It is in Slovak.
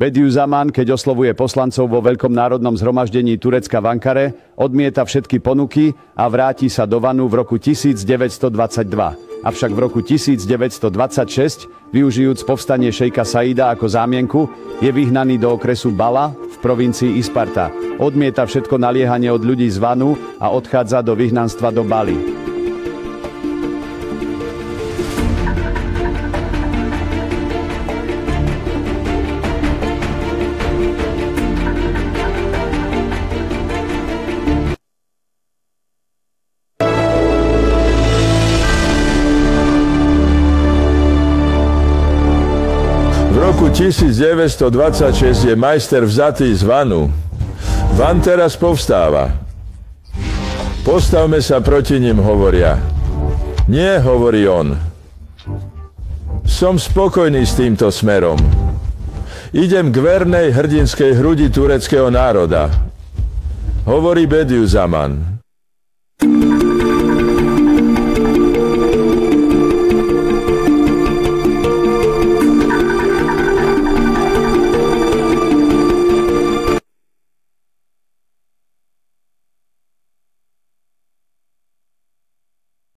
Bediüzzaman, keď oslovuje poslancov vo Veľkom národnom zhromaždení Turecka v Ankare, odmieta všetky ponuky a vráti sa do Vanu v roku 1922. Avšak v roku 1926, využijúc povstanie šejka Saida ako zámienku, je vyhnaný do okresu Bala v provincii Isparta. Odmieta všetko naliehanie od ľudí z Vanu a odchádza do vyhnanstva do Bali. V roku 1926 je majster vzatý z Vanu. Van teraz povstáva. Postavme sa proti nim, hovoria. Nie, hovorí on. Som spokojný s týmto smerom. Idem k vernej hrdinskej hrudi tureckého národa. Hovorí Bediüzzaman.